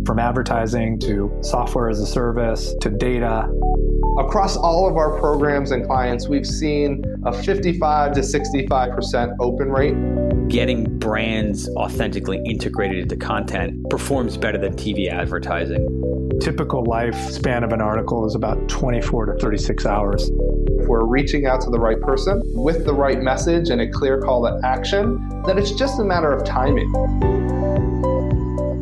From advertising to software as a service to data. Across all of our programs and clients, we've seen a 55 to 65% open rate. Getting brands authentically integrated into content performs better than TV advertising. Typical lifespan of an article is about 24 to 36 hours. If we're reaching out to the right person with the right message and a clear call to action, then it's just a matter of timing.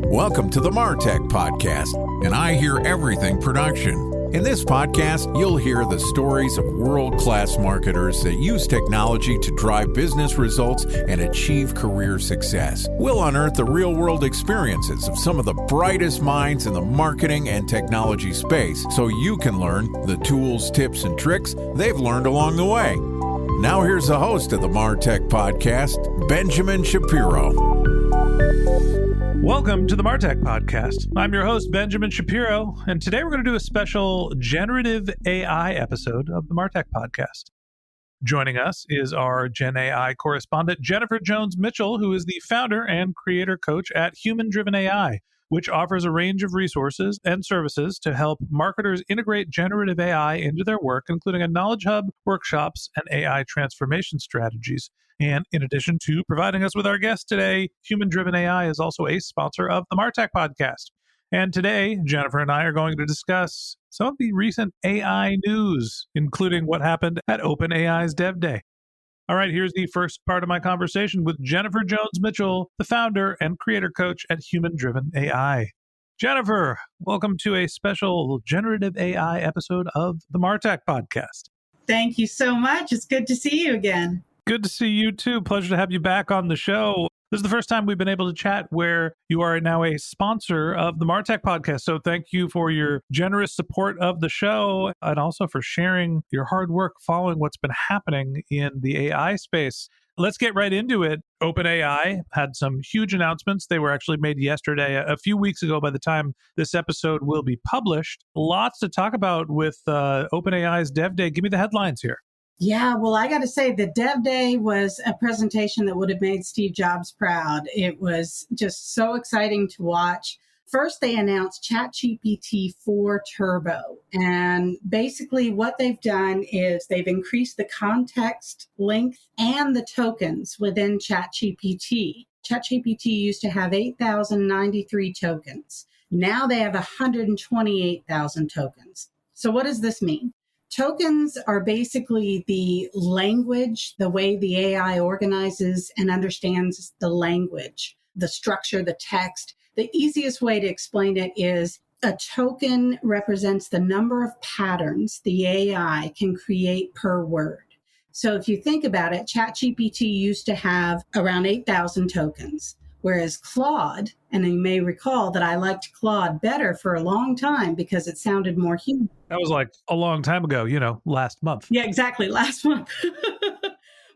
Welcome to the MarTech Podcast, and I Hear Everything production. In this podcast, you'll hear the stories of world-class marketers that use technology to drive business results and achieve career success. We'll unearth the real-world experiences of some of the brightest minds in the marketing and technology space so you can learn the tools, tips, and tricks they've learned along the way. Now here's the host of the MarTech Podcast, Benjamin Shapiro. Welcome to the MarTech Podcast. I'm your host, Benjamin Shapiro, and today we're going to do a special generative AI episode of the MarTech Podcast. Joining us is our Gen AI correspondent, Jennifer Jones-Mitchell, who is the founder and creator coach at Human Driven AI, which offers a range of resources and services to help marketers integrate generative AI into their work, including a knowledge hub, workshops, and AI transformation strategies. And in addition to providing us with our guest today, Human Driven AI is also a sponsor of the MarTech Podcast. And today, Jennifer and I are going to discuss some of the recent AI news, including what happened at OpenAI's Dev Day. All right, here's the first part of my conversation with Jennifer Jones-Mitchell, the founder and creator coach at Human Driven AI. Jennifer, welcome to a special generative AI episode of the MarTech Podcast. Thank you so much. It's good to see you again. Good to see you too. Pleasure to have you back on the show. This is the first time we've been able to chat where you are now a sponsor of the MarTech Podcast. So thank you for your generous support of the show and also for sharing your hard work following what's been happening in the AI space. Let's get right into it. OpenAI had some huge announcements. They were actually made yesterday, a few weeks ago by the time this episode will be published. Lots to talk about with OpenAI's Dev Day. Give me the headlines here. Yeah, well, I got to say the Dev Day was a presentation that would have made Steve Jobs proud. It was just so exciting to watch. First, they announced GPT4 Turbo. And basically what they've done is they've increased the context length and the tokens within ChatGPT. ChatGPT used to have 8,093 tokens. Now they have 128,000 tokens. So what does this mean? Tokens are basically the language, the way the AI organizes and understands the language, the structure, the text. The easiest way to explain it is a token represents the number of patterns the AI can create per word. So if you think about it, ChatGPT used to have around 8,000 tokens. Whereas Claude, and you may recall that I liked Claude better for a long time because it sounded more human. That was like a long time ago, last month. Yeah, exactly, last month.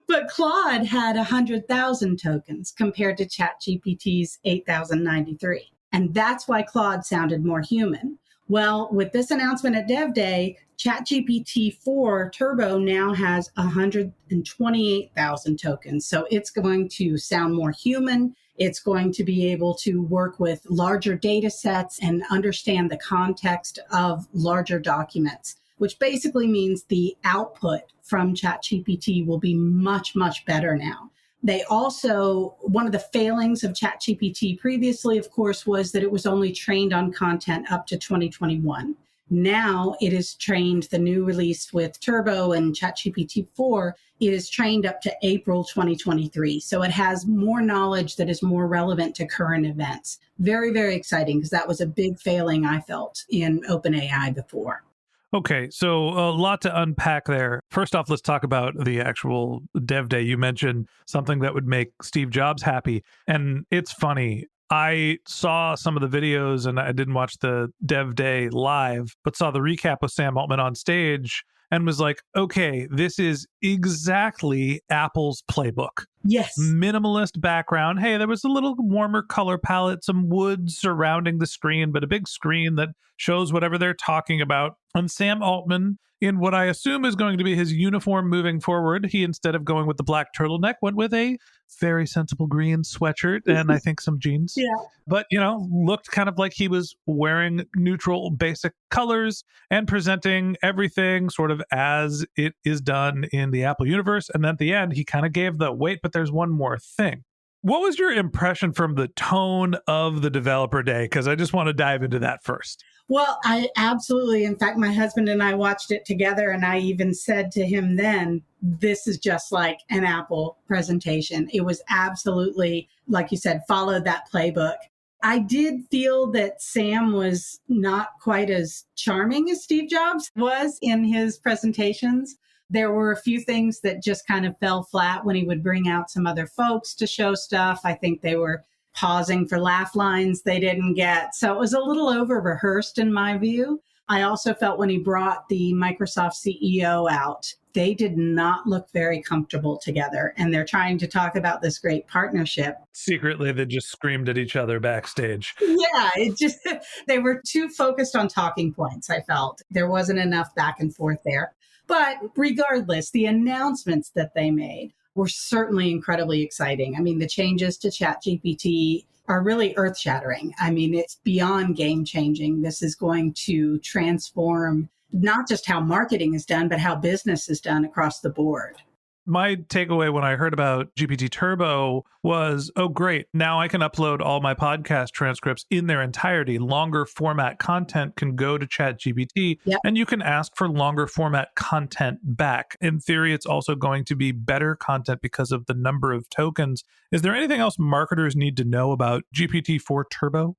But Claude had 100,000 tokens compared to ChatGPT's 8,093. And that's why Claude sounded more human. Well, with this announcement at Dev Day, ChatGPT4 Turbo now has 128,000 tokens. So it's going to sound more human. It's going to be able to work with larger data sets and understand the context of larger documents, which basically means the output from ChatGPT will be much, much better now. They also, one of the failings of ChatGPT previously, of course, was that it was only trained on content up to 2021. Now it is trained, the new release with Turbo and ChatGPT-4, it is trained up to April 2023. So it has more knowledge that is more relevant to current events. Very, very exciting because that was a big failing I felt in OpenAI before. Okay, so a lot to unpack there. First off, let's talk about the actual Dev Day. You mentioned something that would make Steve Jobs happy. And it's funny. I saw some of the videos and I didn't watch the Dev Day live, but saw the recap with Sam Altman on stage and was like, okay, this is exactly Apple's playbook. Yes. Minimalist background. Hey, there was a little warmer color palette, some wood surrounding the screen, but a big screen that shows whatever they're talking about. And Sam Altman, in what I assume is going to be his uniform moving forward, he, instead of going with the black turtleneck, went with a very sensible green sweatshirt and I think some jeans. Yeah. But, looked kind of like he was wearing neutral basic colors and presenting everything sort of as it is done in the Apple universe. And then at the end, he kind of gave the wait, but there's one more thing. What was your impression from the tone of the developer day? Because I just want to dive into that first. Well, I absolutely, in fact, my husband and I watched it together, and I even said to him then, this is just like an Apple presentation. It was absolutely, like you said, followed that playbook. I did feel that Sam was not quite as charming as Steve Jobs was in his presentations. There were a few things that just kind of fell flat when he would bring out some other folks to show stuff. I think they were pausing for laugh lines they didn't get. So it was a little over rehearsed in my view. I also felt when he brought the Microsoft CEO out, they did not look very comfortable together. And they're trying to talk about this great partnership. Secretly, they just screamed at each other backstage. Yeah, they were too focused on talking points, I felt. There wasn't enough back and forth there. But regardless, the announcements that they made were certainly incredibly exciting. I mean, the changes to ChatGPT are really earth-shattering. I mean, it's beyond game-changing. This is going to transform not just how marketing is done, but how business is done across the board. My takeaway when I heard about GPT Turbo was, oh, great. Now I can upload all my podcast transcripts in their entirety. Longer format content can go to ChatGPT, and you can ask for longer format content back. In theory, it's also going to be better content because of the number of tokens. Is there anything else marketers need to know about GPT-4 Turbo?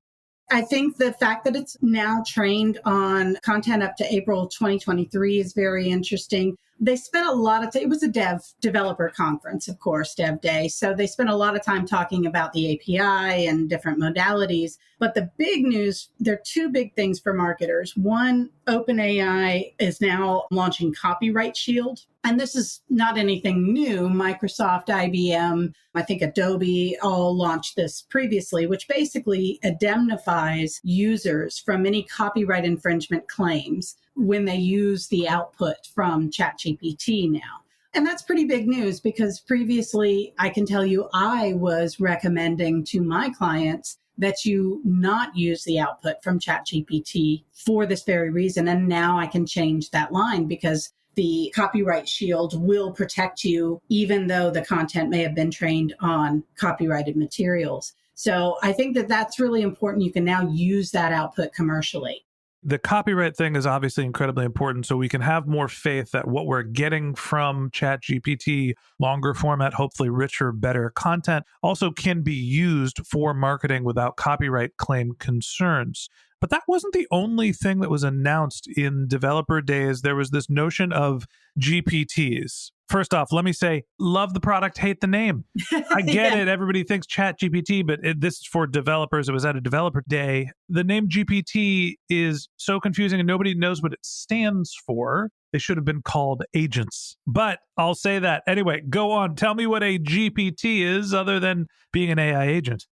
I think the fact that it's now trained on content up to April 2023 is very interesting. They spent a lot of time, it was a developer conference, of course, Dev Day. So they spent a lot of time talking about the API and different modalities. But the big news, there are two big things for marketers. One, OpenAI is now launching Copyright Shield. And this is not anything new. Microsoft, IBM, I think Adobe all launched this previously, which basically indemnifies users from any copyright infringement claims when they use the output from ChatGPT now. And that's pretty big news because previously, I can tell you, I was recommending to my clients that you not use the output from ChatGPT for this very reason. And now I can change that line because the Copyright Shield will protect you, even though the content may have been trained on copyrighted materials. So I think that that's really important. You can now use that output commercially. The copyright thing is obviously incredibly important, so we can have more faith that what we're getting from ChatGPT, longer format, hopefully richer, better content, also can be used for marketing without copyright claim concerns. But that wasn't the only thing that was announced in developer days. There was this notion of GPTs. First off, let me say, love the product, hate the name. I get it. Everybody thinks ChatGPT, but this is for developers. It was at a developer day. The name GPT is so confusing and nobody knows what it stands for. They should have been called agents. But I'll say that. Anyway, go on. Tell me what a GPT is other than being an AI agent.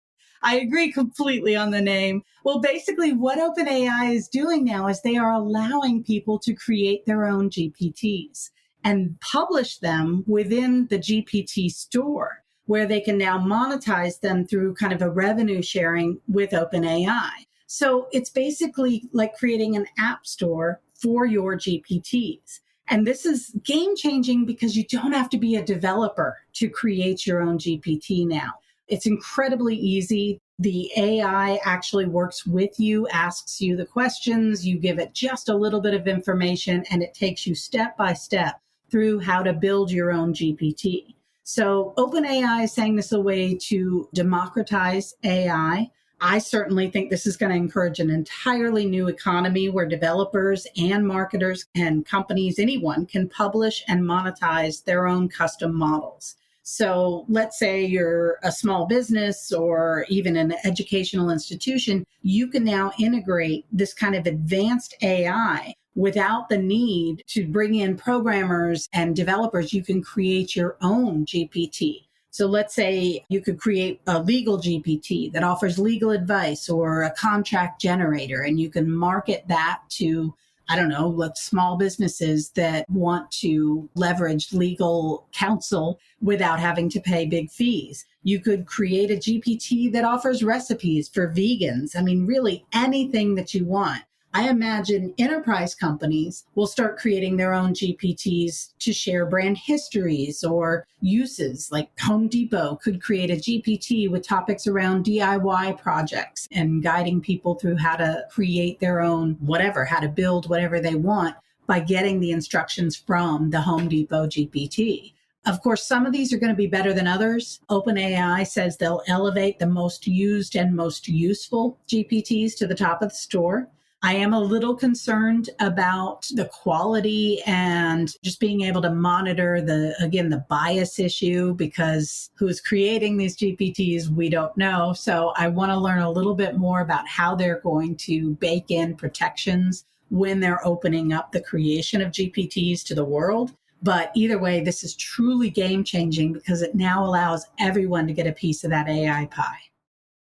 I agree completely on the name. Well, basically what OpenAI is doing now is they are allowing people to create their own GPTs and publish them within the GPT store, where they can now monetize them through kind of a revenue sharing with OpenAI. So it's basically like creating an app store for your GPTs. And this is game changing because you don't have to be a developer to create your own GPT now. It's incredibly easy. The AI actually works with you, asks you the questions, you give it just a little bit of information, and it takes you step by step through how to build your own GPT. So OpenAI is saying this is a way to democratize AI. I certainly think this is going to encourage an entirely new economy where developers and marketers and companies, anyone, can publish and monetize their own custom models. So let's say you're a small business or even an educational institution, you can now integrate this kind of advanced AI without the need to bring in programmers and developers. You can create your own GPT So let's say you could create a legal GPT that offers legal advice or a contract generator, and you can market that to, I don't know, like small businesses that want to leverage legal counsel without having to pay big fees. You could create a GPT that offers recipes for vegans. I mean, really anything that you want. I imagine enterprise companies will start creating their own GPTs to share brand histories or uses. Like Home Depot could create a GPT with topics around DIY projects and guiding people through how to create their own whatever, how to build whatever they want by getting the instructions from the Home Depot GPT. Of course, some of these are going to be better than others. OpenAI says they'll elevate the most used and most useful GPTs to the top of the store. I am a little concerned about the quality and just being able to monitor the bias issue, because who's creating these GPTs, we don't know. So I want to learn a little bit more about how they're going to bake in protections when they're opening up the creation of GPTs to the world. But either way, this is truly game changing because it now allows everyone to get a piece of that AI pie.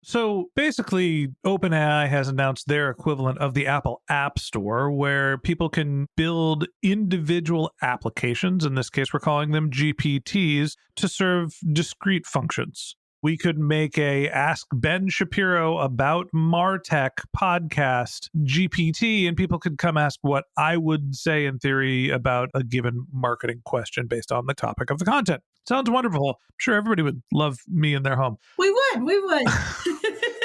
So basically, OpenAI has announced their equivalent of the Apple App Store, where people can build individual applications. In this case, we're calling them GPTs, to serve discrete functions. We could make a Ask Ben Shapiro About MarTech podcast GPT, and people could come ask what I would say in theory about a given marketing question based on the topic of the content. Sounds wonderful. I'm sure everybody would love me in their home. We would.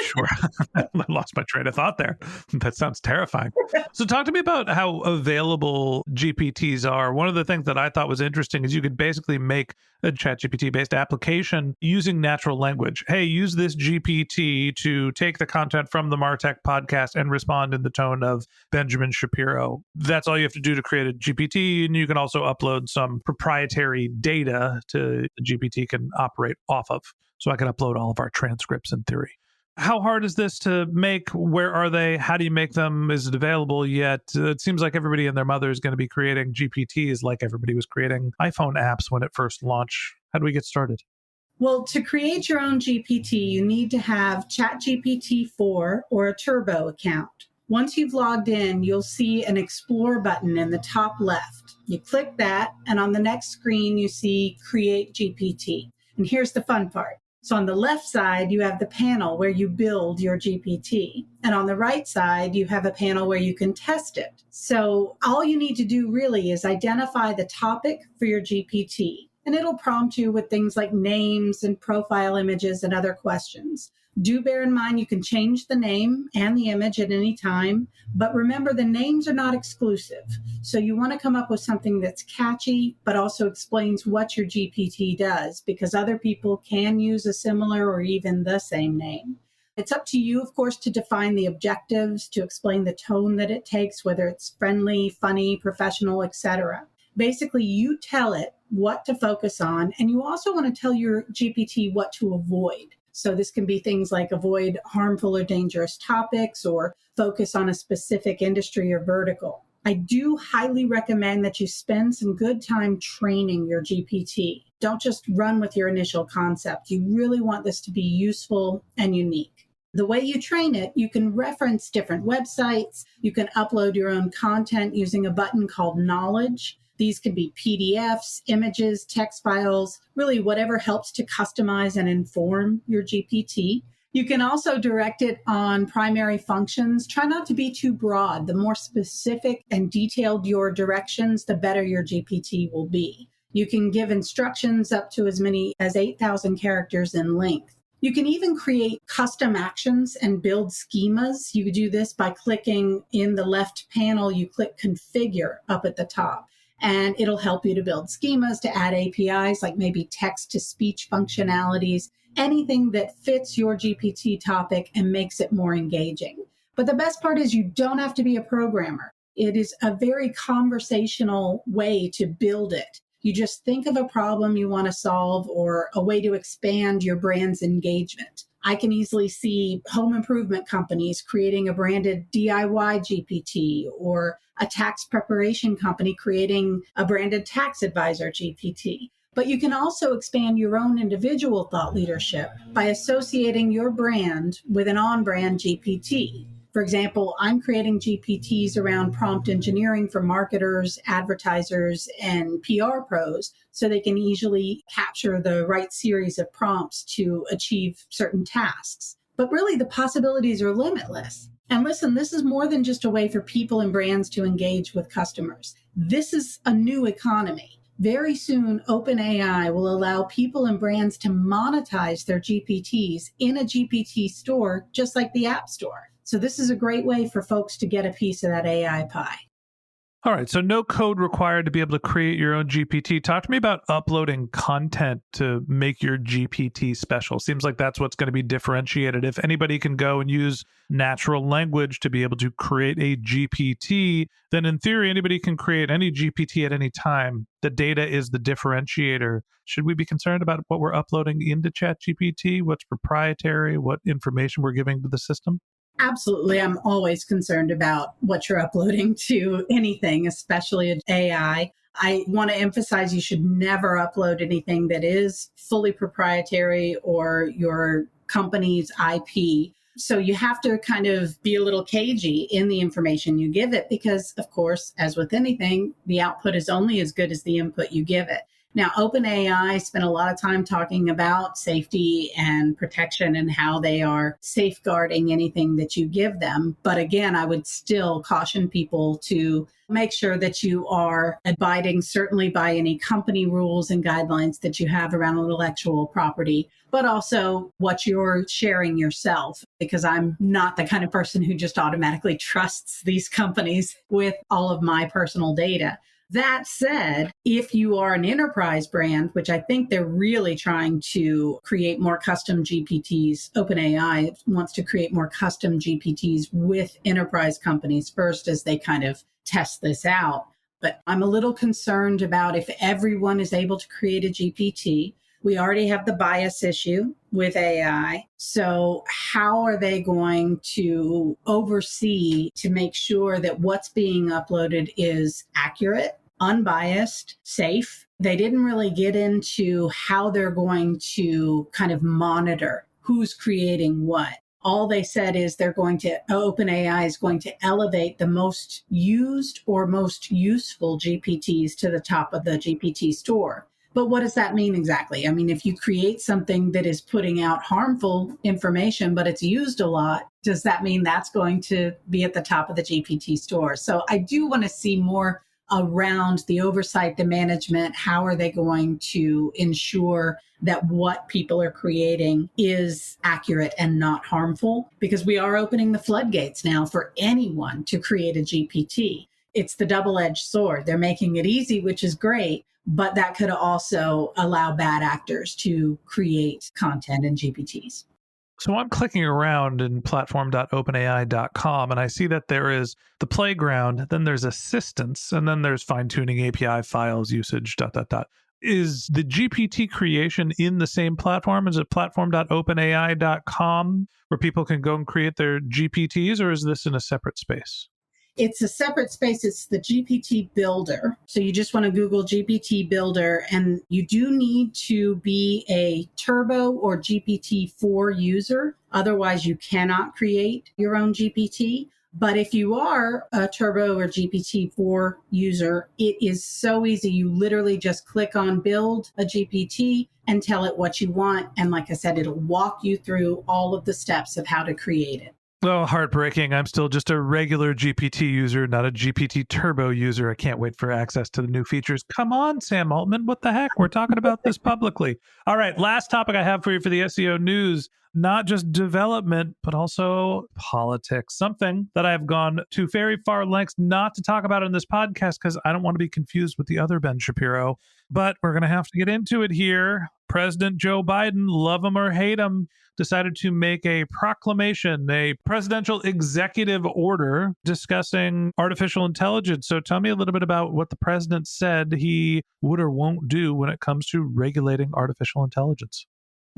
Sure. I lost my train of thought there. That sounds terrifying. So talk to me about how available GPTs are. One of the things that I thought was interesting is you could basically make a ChatGPT-based application using natural language. Hey, use this GPT to take the content from the MarTech podcast and respond in the tone of Benjamin Shapiro. That's all you have to do to create a GPT, and you can also upload some proprietary data to the GPT can operate off of. So I can upload all of our transcripts in theory. How hard is this to make? Where are they? How do you make them? Is it available yet? It seems like everybody and their mother is going to be creating GPTs like everybody was creating iPhone apps when it first launched. How do we get started? Well, to create your own GPT, you need to have ChatGPT4 or a Turbo account. Once you've logged in, you'll see an Explore button in the top left. You click that, and on the next screen, you see Create GPT. And here's the fun part. So on the left side, you have the panel where you build your GPT. And on the right side, you have a panel where you can test it. So all you need to do really is identify the topic for your GPT. And it'll prompt you with things like names and profile images and other questions. Do bear in mind you can change the name and the image at any time, but remember the names are not exclusive. So you want to come up with something that's catchy, but also explains what your GPT does, because other people can use a similar or even the same name. It's up to you, of course, to define the objectives, to explain the tone that it takes, whether it's friendly, funny, professional, etc. Basically, you tell it what to focus on, and you also want to tell your GPT what to avoid. So this can be things like avoid harmful or dangerous topics or focus on a specific industry or vertical. I do highly recommend that you spend some good time training your GPT. Don't just run with your initial concept. You really want this to be useful and unique. The way you train it, you can reference different websites. You can upload your own content using a button called Knowledge. These can be PDFs, images, text files, really whatever helps to customize and inform your GPT. You can also direct it on primary functions. Try not to be too broad. The more specific and detailed your directions, the better your GPT will be. You can give instructions up to as many as 8,000 characters in length. You can even create custom actions and build schemas. You do this by clicking in the left panel, you click Configure up at the top. And it'll help you to build schemas, to add APIs, like maybe text-to-speech functionalities, anything that fits your GPT topic and makes it more engaging. But the best part is you don't have to be a programmer. It is a very conversational way to build it. You just think of a problem you want to solve or a way to expand your brand's engagement. I can easily see home improvement companies creating a branded DIY GPT, or a tax preparation company creating a branded tax advisor GPT. But you can also expand your own individual thought leadership by associating your brand with an on-brand GPT. For example, I'm creating GPTs around prompt engineering for marketers, advertisers, and PR pros so they can easily capture the right series of prompts to achieve certain tasks. But really, the possibilities are limitless. And listen, this is more than just a way for people and brands to engage with customers. This is a new economy. Very soon, OpenAI will allow people and brands to monetize their GPTs in a GPT store, just like the App Store. So this is a great way for folks to get a piece of that AI pie. All right, so no code required to be able to create your own GPT. Talk to me about uploading content to make your GPT special. Seems like that's what's going to be differentiated. If anybody can go and use natural language to be able to create a GPT, then in theory, anybody can create any GPT at any time. The data is the differentiator. Should we be concerned about what we're uploading into ChatGPT? What's proprietary? What information we're giving to the system? Absolutely. I'm always concerned about what you're uploading to anything, especially AI. I want to emphasize you should never upload anything that is fully proprietary or your company's IP. So you have to kind of be a little cagey in the information you give it because, of course, as with anything, the output is only as good as the input you give it. Now, OpenAI spent a lot of time talking about safety and protection and how they are safeguarding anything that you give them. But again, I would still caution people to make sure that you are abiding certainly by any company rules and guidelines that you have around intellectual property, but also what you're sharing yourself, because I'm not the kind of person who just automatically trusts these companies with all of my personal data. That said, if you are an enterprise brand, which I think they're really trying to create more custom GPTs, OpenAI wants to create more custom GPTs with enterprise companies first as they kind of test this out. But I'm a little concerned about if everyone is able to create a GPT. We already have the bias issue with AI. So how are they going to oversee to make sure that what's being uploaded is accurate, unbiased, safe? They didn't really get into how they're going to kind of monitor who's creating what. All they said is OpenAI is going to elevate the most used or most useful GPTs to the top of the GPT store. But what does that mean exactly? I mean, if you create something that is putting out harmful information, but it's used a lot, does that mean that's going to be at the top of the GPT store? So I do want to see more around the oversight, the management. How are they going to ensure that what people are creating is accurate and not harmful? Because we are opening the floodgates now for anyone to create a GPT. It's the double-edged sword. They're making it easy, which is great, but that could also allow bad actors to create content in GPTs. So I'm clicking around in platform.openai.com and I see that there is the playground, then there's assistance, and then there's fine-tuning API files, usage, ... Is the GPT creation in the same platform? Is it platform.openai.com where people can go and create their GPTs, or is this in a separate space? It's a separate space. It's the GPT Builder. So you just want to Google GPT Builder, and you do need to be a Turbo or GPT4 user. Otherwise, you cannot create your own GPT. But if you are a Turbo or GPT4 user, it is so easy. You literally just click on Build a GPT and tell it what you want. And like I said, it'll walk you through all of the steps of how to create it. Oh, heartbreaking. I'm still just a regular GPT user, not a GPT Turbo user. I can't wait for access to the new features. Come on, Sam Altman. What the heck? We're talking about this publicly. All right. Last topic I have for you for the SEO news, not just development, but also politics. Something that I've gone to very far lengths not to talk about in this podcast because I don't want to be confused with the other Ben Shapiro. But we're going to have to get into it here. President Joe Biden, love him or hate him, decided to make a proclamation, a presidential executive order discussing artificial intelligence. So tell me a little bit about what the president said he would or won't do when it comes to regulating artificial intelligence.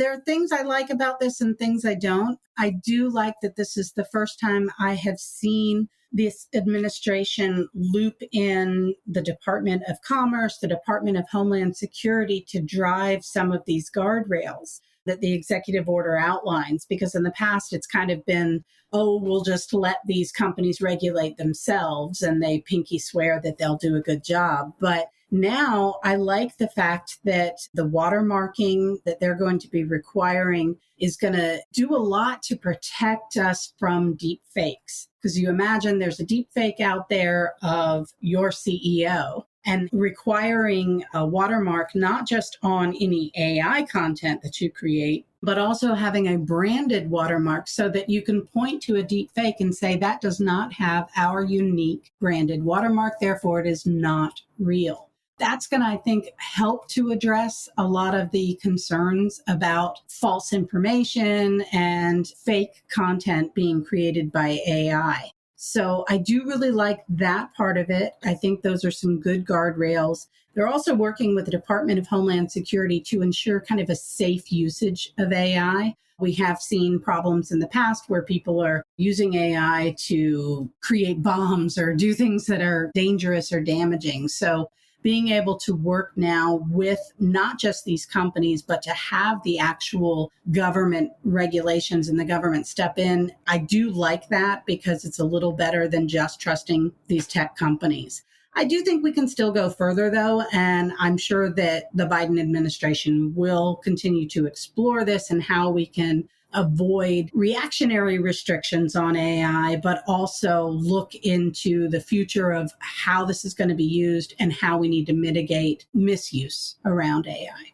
There are things I like about this and things I don't. I do like that this is the first time I have seen this administration loop in the Department of Commerce, the Department of Homeland Security to drive some of these guardrails that the executive order outlines. Because in the past, it's kind of been, oh, we'll just let these companies regulate themselves and they pinky swear that they'll do a good job. But now I like the fact that the watermarking that they're going to be requiring is going to do a lot to protect us from deep fakes. Because you imagine there's a deep fake out there of your CEO, and requiring a watermark not just on any AI content that you create, but also having a branded watermark so that you can point to a deep fake and say that does not have our unique branded watermark, therefore it is not real. That's going to, I think, help to address a lot of the concerns about false information and fake content being created by AI. So I do really like that part of it. I think those are some good guardrails. They're also working with the Department of Homeland Security to ensure kind of a safe usage of AI. We have seen problems in the past where people are using AI to create bombs or do things that are dangerous or damaging. So being able to work now with not just these companies, but to have the actual government regulations and the government step in, I do like that because it's a little better than just trusting these tech companies. I do think we can still go further, though, and I'm sure that the Biden administration will continue to explore this and how we can avoid reactionary restrictions on AI, but also look into the future of how this is going to be used and how we need to mitigate misuse around AI.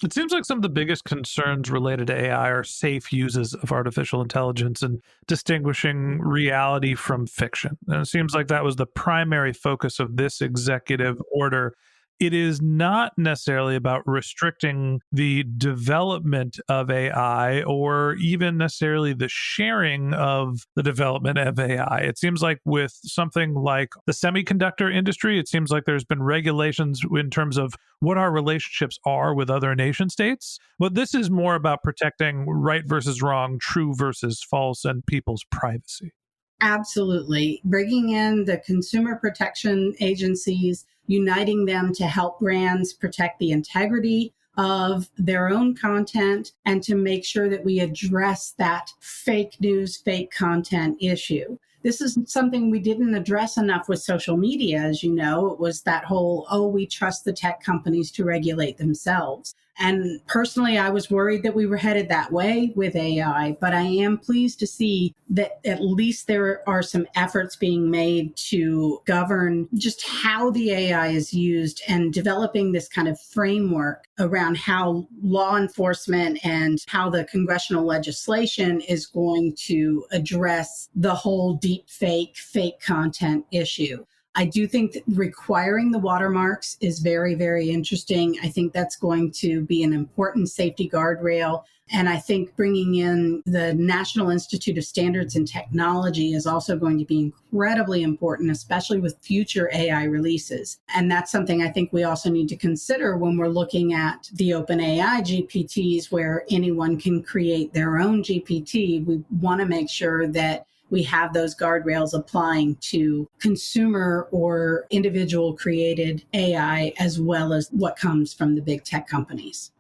It seems like some of the biggest concerns related to AI are safe uses of artificial intelligence and distinguishing reality from fiction. And it seems like that was the primary focus of this executive order. It is not necessarily about restricting the development of AI or even necessarily the sharing of the development of AI. It seems like with something like the semiconductor industry, it seems like there's been regulations in terms of what our relationships are with other nation states. But this is more about protecting right versus wrong, true versus false, and people's privacy. Absolutely. Bringing in the consumer protection agencies, uniting them to help brands protect the integrity of their own content and to make sure that we address that fake news, fake content issue. This is something we didn't address enough with social media, as you know. It was that whole, oh, we trust the tech companies to regulate themselves. And personally, I was worried that we were headed that way with AI, but I am pleased to see that at least there are some efforts being made to govern just how the AI is used and developing this kind of framework around how law enforcement and how the congressional legislation is going to address the whole deep fake content issue. I do think that requiring the watermarks is very, very interesting. I think that's going to be an important safety guardrail. And I think bringing in the National Institute of Standards and Technology is also going to be incredibly important, especially with future AI releases. And that's something I think we also need to consider when we're looking at the OpenAI GPTs, where anyone can create their own GPT. We want to make sure that we have those guardrails applying to consumer or individual created AI, as well as what comes from the big tech companies.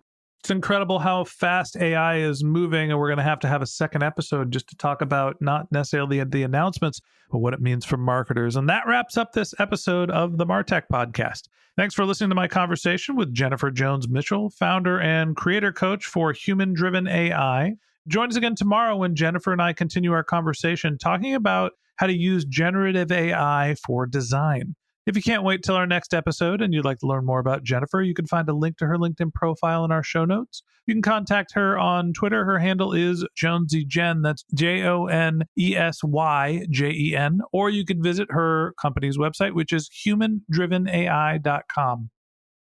It's incredible how fast AI is moving, and we're going to have a second episode just to talk about not necessarily the announcements, but what it means for marketers. And that wraps up this episode of the MarTech Podcast. Thanks for listening to my conversation with Jennifer Jones-Mitchell, founder and creator coach for Human Driven AI. Join us again tomorrow when Jennifer and I continue our conversation talking about how to use generative AI for design. If you can't wait till our next episode and you'd like to learn more about Jennifer, you can find a link to her LinkedIn profile in our show notes. You can contact her on Twitter. Her handle is JonesyJen. That's JonesyJen. Or you can visit her company's website, which is humandrivenai.com.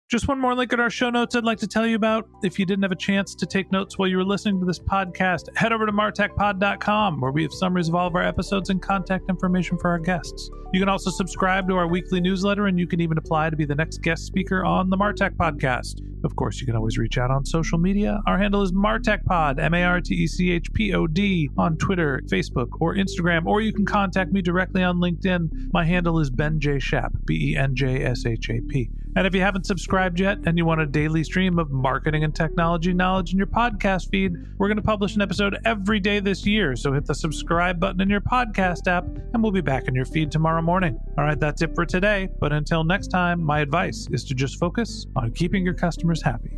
Just one more link in our show notes I'd like to tell you about. If you didn't have a chance to take notes while you were listening to this podcast, head over to martechpod.com, where we have summaries of all of our episodes and contact information for our guests. You can also subscribe to our weekly newsletter, and you can even apply to be the next guest speaker on the Martech podcast. Of course, you can always reach out on social media. Our handle is MartechPod, MartechPod, on Twitter, Facebook, or Instagram, or you can contact me directly on LinkedIn. My handle is Ben J. Shap, BenJShap. And if you haven't subscribed yet and you want a daily stream of marketing and technology knowledge in your podcast feed, we're going to publish an episode every day this year. So hit the subscribe button in your podcast app, and we'll be back in your feed tomorrow morning. All right, that's it for today. But until next time, my advice is to just focus on keeping your customers happy.